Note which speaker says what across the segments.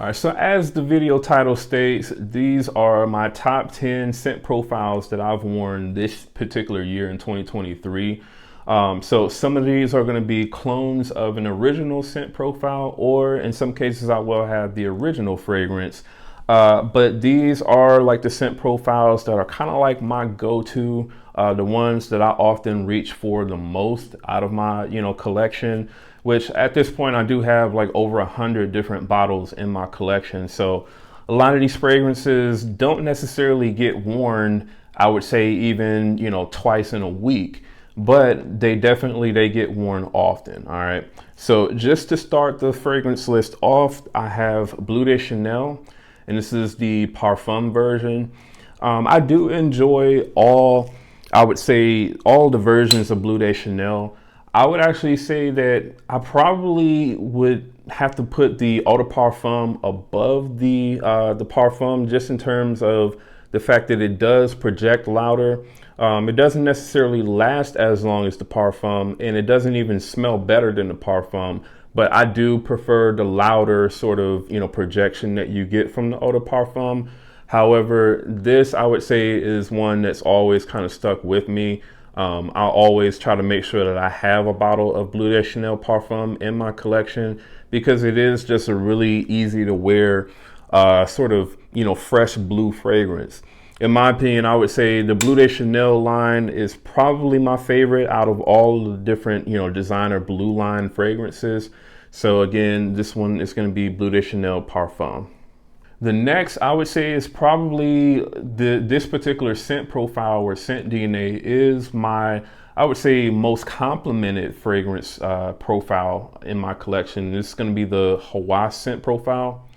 Speaker 1: All right, so as the video title states, these are my top 10 scent profiles that I've worn this particular year in 2023. So some of these are going to be clones of an original scent profile, or in some cases I will have the original fragrance. But these are like the scent profiles that are kind of like my go-to, the ones that I often reach for the most out of my, collection, which at this point I do have like over 100 different bottles in my collection. So a lot of these fragrances don't necessarily get worn, I would say even, twice in a week, but they get worn often. All right. So just to start the fragrance list off, I have Bleu de Chanel, and this is the Parfum version. I do enjoy I would say all the versions of Bleu de Chanel. I would actually say that I probably would have to put the Eau de Parfum above the Parfum, just in terms of the fact that it does project louder. It doesn't necessarily last as long as the Parfum, and it doesn't even smell better than the Parfum. But I do prefer the louder sort of, projection that you get from the Eau de Parfum. However, this I would say is one that's always kind of stuck with me. I'll always try to make sure that I have a bottle of Bleu de Chanel Parfum in my collection, because it is just a really easy to wear, sort of, fresh blue fragrance. In my opinion, I would say the Bleu de Chanel line is probably my favorite out of all the different, designer blue line fragrances. So again, this one is going to be Bleu de Chanel Parfum. The next I would say is probably this particular scent profile or scent DNA is my, I would say, most complimented fragrance profile in my collection. This is going to be the Hawas scent profile.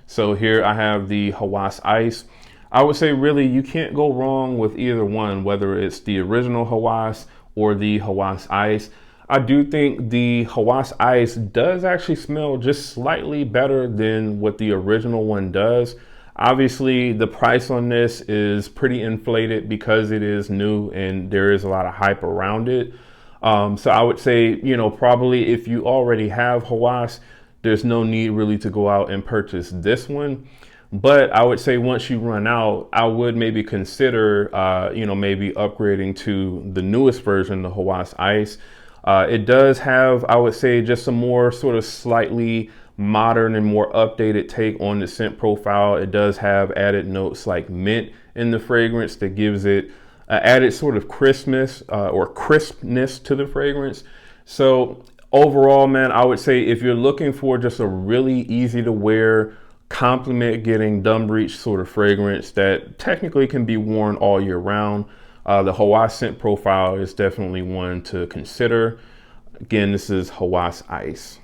Speaker 1: So here I have the Hawas Ice. I would say really you can't go wrong with either one, whether it's the original Hawas or the Hawas Ice. I do think the Hawas Ice does actually smell just slightly better than what the original one does. Obviously, the price on this is pretty inflated because it is new and there is a lot of hype around it. So I would say, probably if you already have Hawas, there's no need really to go out and purchase this one. But I would say once you run out, I would maybe consider, maybe upgrading to the newest version, the Hawas Ice. It does have, I would say, just a more sort of slightly modern and more updated take on the scent profile. It does have added notes like mint in the fragrance that gives it added sort of crispness to the fragrance. So overall, man, I would say if you're looking for just a really easy to wear, compliment getting dumb reach sort of fragrance that technically can be worn all year round, the Hawas scent profile is definitely one to consider. Again, this is Hawas Ice.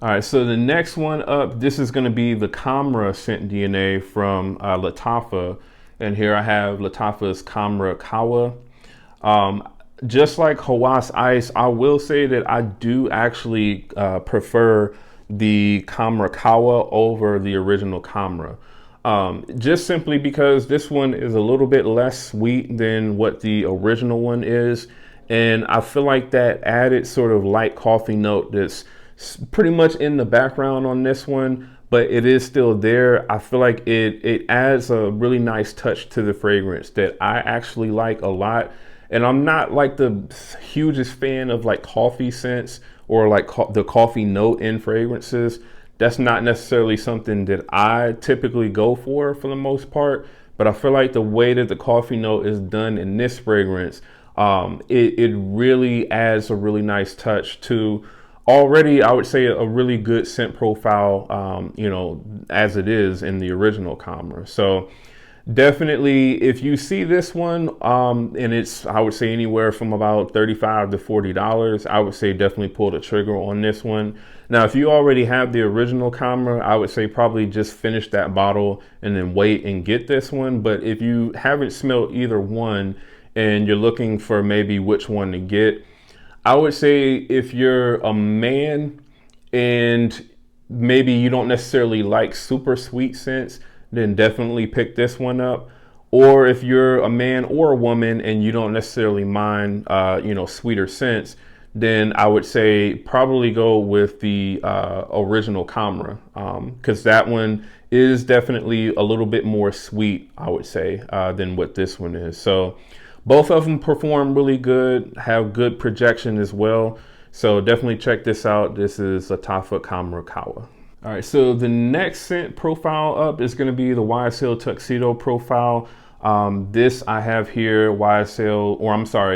Speaker 1: All right, so the next one up, this is going to be the Khamrah scent DNA from Lattafa. And here I have Lattafa's Khamrah Kawa. Just like Hawas Ice, I will say that I do actually prefer the Khamrah Kawa over the original Khamrah. Just simply because this one is a little bit less sweet than what the original one is. And I feel like that added sort of light coffee note that's pretty much in the background on this one, but it is still there. I feel like it adds a really nice touch to the fragrance that I actually like a lot. And I'm not like the hugest fan of like coffee scents or like the coffee note in fragrances. That's not necessarily something that I typically go for the most part, but I feel like the way that the coffee note is done in this fragrance, it really adds a really nice touch to already, I would say, a really good scent profile, as it is in the original Khamrah. So definitely, if you see this one, and it's, I would say, anywhere from about $35 to $40, I would say definitely pull the trigger on this one. Now, if you already have the original Khamrah, I would say probably just finish that bottle and then wait and get this one. But if you haven't smelled either one and you're looking for maybe which one to get, I would say if you're a man and maybe you don't necessarily like super sweet scents, then definitely pick this one up. Or if you're a man or a woman and you don't necessarily mind, sweeter scents, then I would say probably go with the original Khamrah, because that one is definitely a little bit more sweet, I would say, than what this one is. So both of them perform really good, have good projection as well. So definitely check this out. This is Lattafa Khamrah Kawa. All right, so the next scent profile up is going to be the YSL Tuxedo profile. This I have here,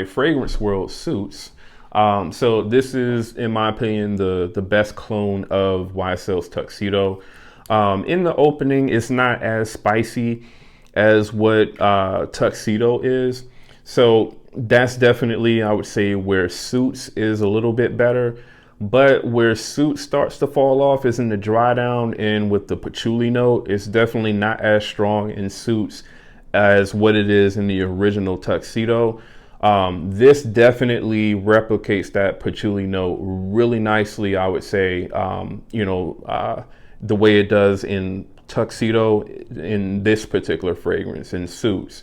Speaker 1: Fragrance World Suits. So this is, in my opinion, the best clone of YSL's Tuxedo. In the opening, it's not as spicy as what Tuxedo is. So that's definitely, I would say, where Suits is a little bit better. But where Suits starts to fall off is in the dry down, and with the patchouli note, it's definitely not as strong in Suits as what it is in the original Tuxedo. This definitely replicates that patchouli note really nicely, I would say, the way it does in Tuxedo in this particular fragrance in Suits.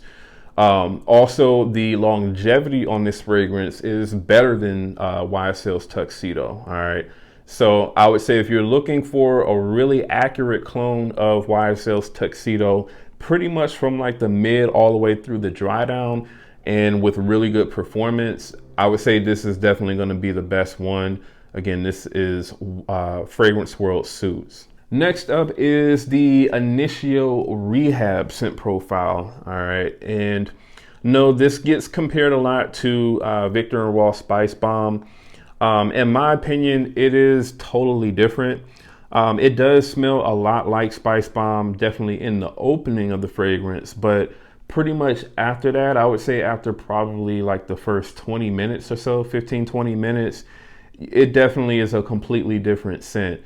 Speaker 1: Also, the longevity on this fragrance is better than YSL's Tuxedo. All right. So I would say if you're looking for a really accurate clone of YSL's Tuxedo, pretty much from like the mid all the way through the dry down and with really good performance, I would say this is definitely going to be the best one. Again, this is Fragrance World Suits. Next up is the Initio Rehab scent profile. All right, and no, this gets compared a lot to Viktor & Rolf Spice Bomb. In my opinion, it is totally different. It does smell a lot like Spice Bomb, definitely in the opening of the fragrance, but pretty much after that, I would say after probably like the first 20 minutes or so, 15, 20 minutes, it definitely is a completely different scent.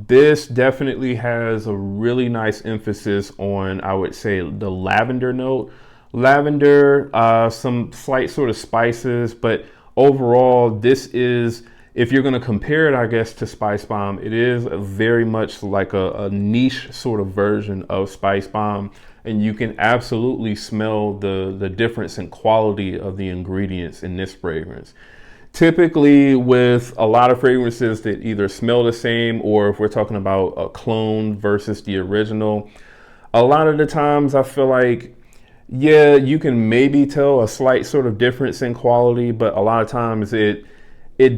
Speaker 1: This definitely has a really nice emphasis on, I would say, the lavender note. Lavender, some slight sort of spices, but overall, this is, if you're going to compare it, I guess, to Spice Bomb, it is very much like a niche sort of version of Spice Bomb. And you can absolutely smell the difference in quality of the ingredients in this fragrance. Typically with a lot of fragrances that either smell the same, or if we're talking about a clone versus the original, a lot of the times I feel like, yeah, you can maybe tell a slight sort of difference in quality, but a lot of times it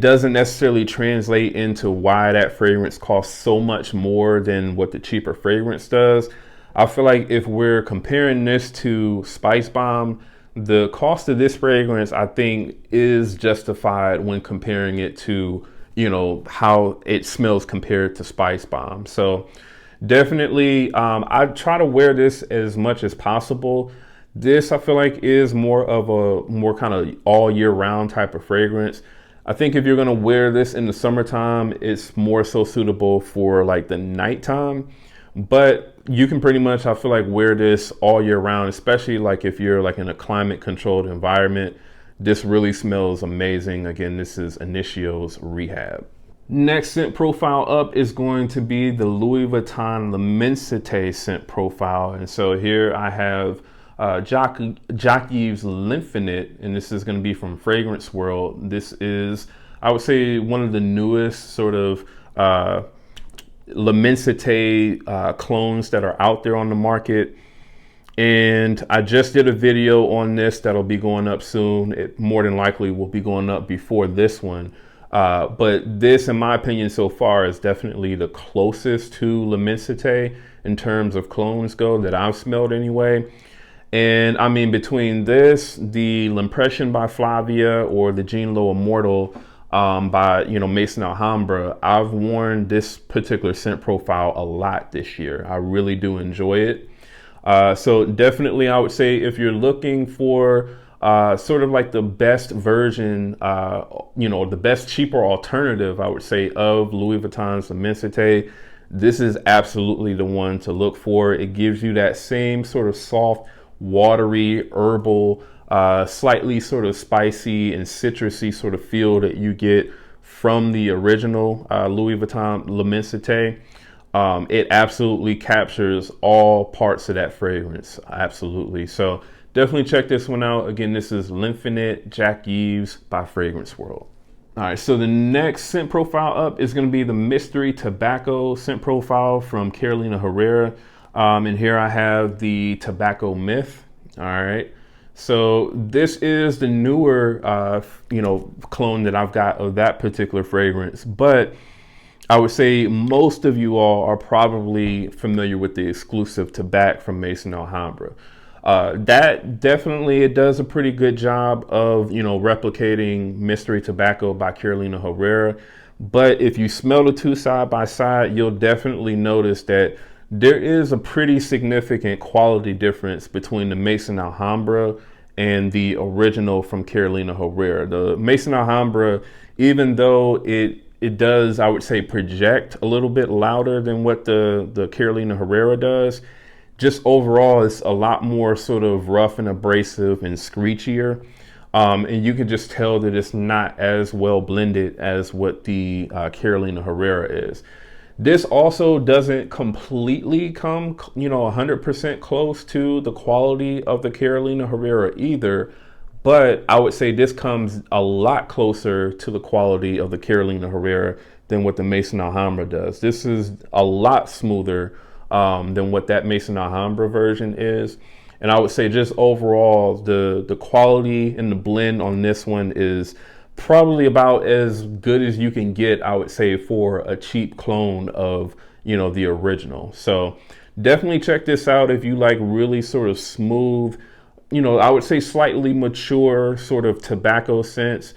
Speaker 1: doesn't necessarily translate into why that fragrance costs so much more than what the cheaper fragrance does. I feel like if we're comparing this to Spice Bomb, the cost of this fragrance, I think, is justified when comparing it to, how it smells compared to Spice Bomb. So definitely, I try to wear this as much as possible. This, I feel like, is more of a more kind of all year round type of fragrance. I think if you're going to wear this in the summertime, it's more so suitable for like the nighttime. But you can pretty much, I feel like, wear this all year round, especially like if you're like in a climate controlled environment. This really smells amazing. Again, this is Initio's Rehab. Next scent profile up is going to be the Louis Vuitton L'Immensité scent profile. And so here I have Jacques Yves L'Infinite, and this is going to be from Fragrance World. This is, I would say, one of the newest sort of L'Immensité clones that are out there on the market. And I just did a video on this that'll be going up soon. It more than likely will be going up before this one. But this, in my opinion, so far is definitely the closest to L'Immensité in terms of clones go that I've smelled anyway. And I mean, between this, the L'Impression by Flavia, or the Jean Lo Immortal by Maison Alhambra, I've worn this particular scent profile a lot this year. I really do enjoy it. So definitely, I would say if you're looking for sort of like the best version, the best cheaper alternative, I would say, of Louis Vuitton's L'Immensité, this is absolutely the one to look for. It gives you that same sort of soft, watery, herbal, slightly sort of spicy and citrusy sort of feel that you get from the original Louis Vuitton L'Immensité. It absolutely captures all parts of that fragrance. Absolutely. So definitely check this one out. Again, this is L'Infinite Jacques Yves by Fragrance World. All right, so the next scent profile up is going to be the Mystery Tobacco scent profile from Carolina Herrera. And here I have the Tobacco Myth. All right, so this is the newer, clone that I've got of that particular fragrance. But I would say most of you all are probably familiar with the exclusive Tobacco from Maison Alhambra. That definitely, it does a pretty good job of, replicating Mystery Tobacco by Carolina Herrera. But if you smell the two side by side, you'll definitely notice that there is a pretty significant quality difference between the Maison Alhambra and the original from Carolina Herrera. The Maison Alhambra, even though it does, I would say, project a little bit louder than what the Carolina Herrera does, just overall it's a lot more sort of rough and abrasive and screechier. And you can just tell that it's not as well blended as what the Carolina Herrera is. This also doesn't completely come, 100% close to the quality of the Carolina Herrera either. But I would say this comes a lot closer to the quality of the Carolina Herrera than what the Maison Alhambra does. This is a lot smoother than what that Maison Alhambra version is. And I would say just overall, the quality and the blend on this one is probably about as good as you can get, I would say, for a cheap clone of, the original. So definitely check this out if you like really sort of smooth, I would say slightly mature sort of tobacco scents.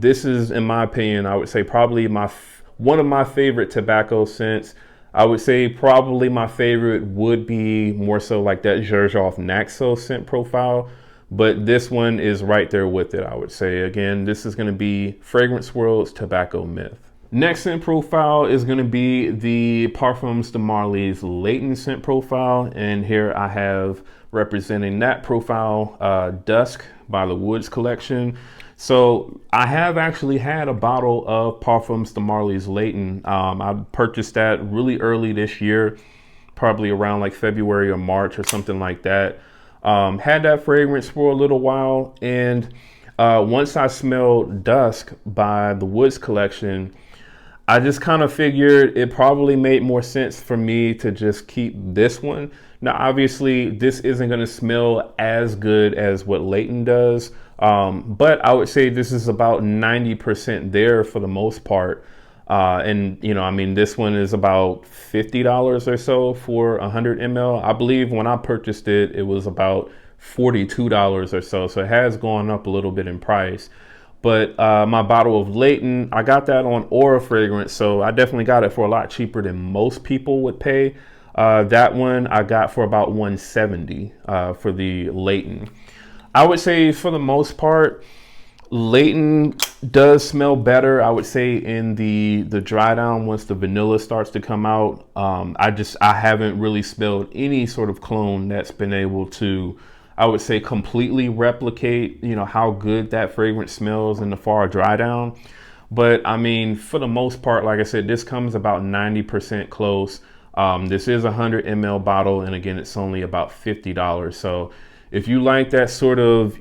Speaker 1: This is, in my opinion, I would say probably one of my favorite tobacco scents. I would say probably my favorite would be more so like that Xerjoff Naxo scent profile, but this one is right there with it, I would say. Again, this is going to be Fragrance World's Tobacco Myth. Next scent profile is going to be the Parfums de Marly's Layton scent profile, and here I have representing that profile Dusk by the Woods collection. So I have actually had a bottle of Parfums de Marly's Layton. I purchased that really early this year, probably around like February or March or something like that. Had that fragrance for a little while, and once I smelled Dusk by the Woods collection, I just kind of figured it probably made more sense for me to just keep this one. Now, obviously, this isn't going to smell as good as what Layton does, but I would say this is about 90% there for the most part. And, this one is about $50 or so for 100 ml. I believe when I purchased it, it was about $42 or so. So it has gone up a little bit in price. But my bottle of Layton, I got that on Aura Fragrance, so I definitely got it for a lot cheaper than most people would pay. That one I got for about $170 for the Layton. I would say for the most part, Layton does smell better, I would say, in the dry down once the vanilla starts to come out. I haven't really smelled any sort of clone that's been able to, I would say, completely replicate, how good that fragrance smells in the far dry down. But I mean, for the most part, like I said, this comes about 90% close. This is a 100 ml bottle, and again, it's only about $50. So if you like that sort of,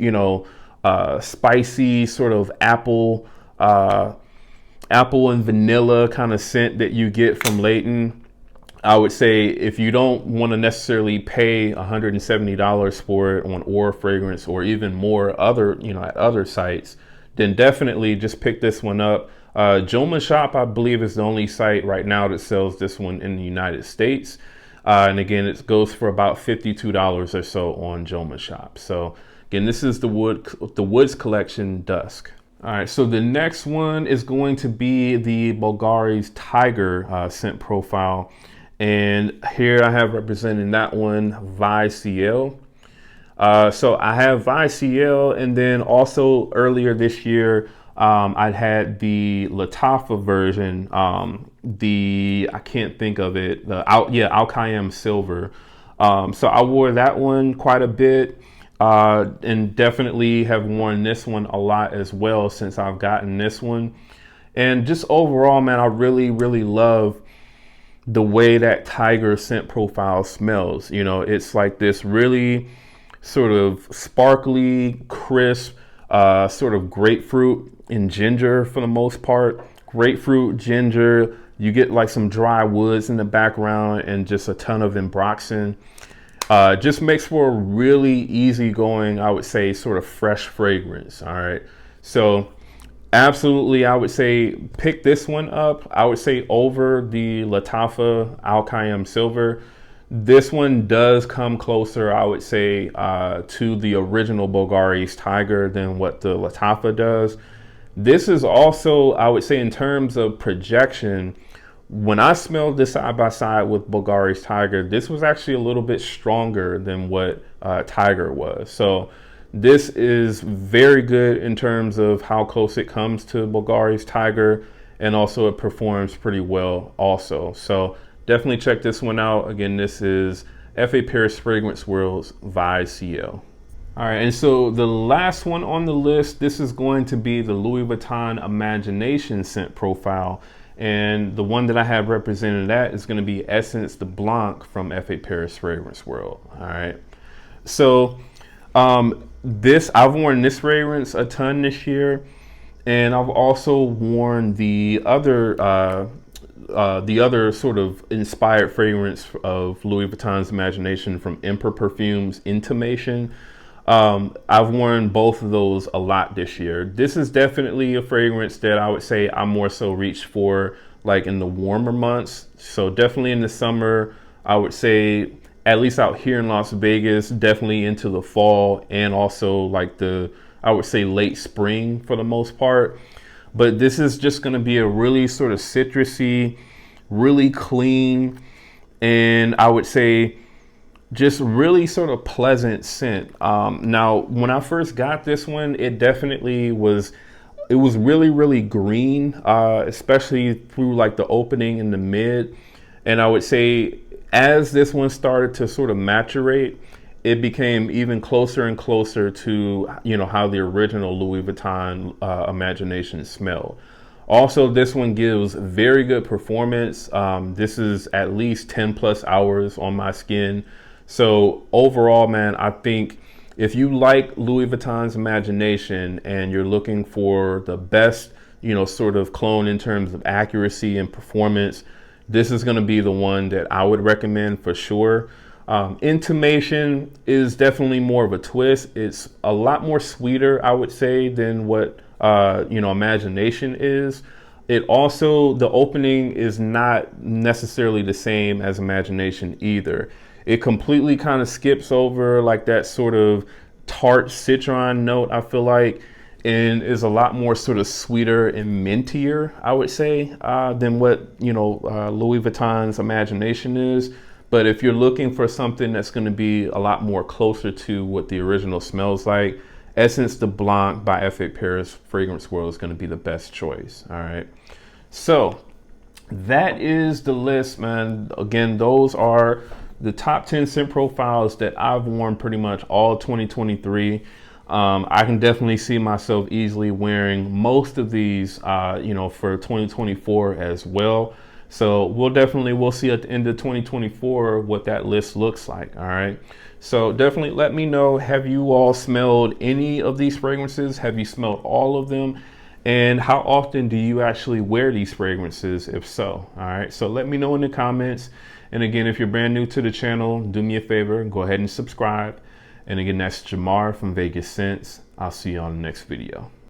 Speaker 1: spicy sort of apple and vanilla kind of scent that you get from Layton, I would say if you don't want to necessarily pay $170 for it on Aura Fragrance or even more at other sites, then definitely just pick this one up. Joma Shop, I believe, is the only site right now that sells this one in the United States. And again, it goes for about $52 or so on Joma Shop. So again, this is the Woods Collection Dusk. All right, so the next one is going to be the Bvlgari Tygar scent profile. And here I have representing that one YSL. So I have YSL, and then also earlier this year, I had the Lattafa version, I can't think of it, Al Silver. So I wore that one quite a bit, and definitely have worn this one a lot as well since I've gotten this one. And just overall, man, I really, really love the way that Tygar scent profile smells. It's like this really sort of sparkly, crisp, sort of grapefruit and ginger for the most part. Grapefruit, ginger, you get like some dry woods in the background and just a ton of ambroxan. Just makes for a really easygoing, I would say, sort of fresh fragrance. All right. So absolutely, I would say pick this one up. I would say over the Lattafa Al Khayyam Silver. This one does come closer, I would say, to the original Bvlgari Tygar than what the Lattafa does. This is also, I would say, in terms of projection, when I smelled this side by side with Bvlgari's Tygar, this was actually a little bit stronger than what Tygar was. So this is very good in terms of how close it comes to Bvlgari's Tygar, and also it performs pretty well also. So definitely check this one out. Again, this is F.A. Paris Fragrance World's YSL. All right, and so the last one on the list, this is going to be the Louis Vuitton Imagination scent profile. And the one that I have represented that is going to be Essence de Blanc from F.A. Paris Fragrance World. All right. So I've worn this fragrance a ton this year. And I've also worn the other sort of inspired fragrance of Louis Vuitton's Imagination from Emperor Parfums, Intimation. I've worn both of those a lot this year. This is definitely a fragrance that I would say I more so reach for like in the warmer months. So definitely in the summer, I would say at least out here in Las Vegas, definitely into the fall, and also like I would say late spring for the most part. But this is just going to be a really sort of citrusy, really clean, and I would say just really sort of pleasant scent. Now, when I first got this one, it definitely was, it was really, really green, especially through like the opening in the mid. And I would say as this one started to sort of maturate, it became even closer and closer to, you know, how the original Louis Vuitton Imagination smelled. Also, this one gives very good performance. This is at least 10 plus hours on my skin. So overall, man, I think if you like Louis Vuitton's Imagination and you're looking for the best, you know, sort of clone in terms of accuracy and performance, this is going to be the one that I would recommend for sure. Intimation is definitely more of a twist. It's a lot more sweeter, I would say, than what, you know, Imagination is. It also, the opening is not necessarily the same as Imagination either. It completely kind of skips over like that sort of tart citron note, I feel like, and is a lot more sort of sweeter and mintier, I would say, than what, you know, Louis Vuitton's Imagination is. But if you're looking for something that's going to be a lot more closer to what the original smells like, Essence de Blanc by F.A. Paris Fragrance World is going to be the best choice. All right. So that is the list, man. Again, those are the top 10 scent profiles that I've worn pretty much all 2023. I can definitely see myself easily wearing most of these, you know, for 2024 as well. So we'll see at the end of 2024 what that list looks like. All right. So definitely let me know, have you all smelled any of these fragrances? Have you smelled all of them? And how often do you actually wear these fragrances, if so? All right. So let me know in the comments. And again, if you're brand new to the channel, do me a favor, go ahead and subscribe. And again, that's Jamar from Vegas Scents. I'll see you on the next video.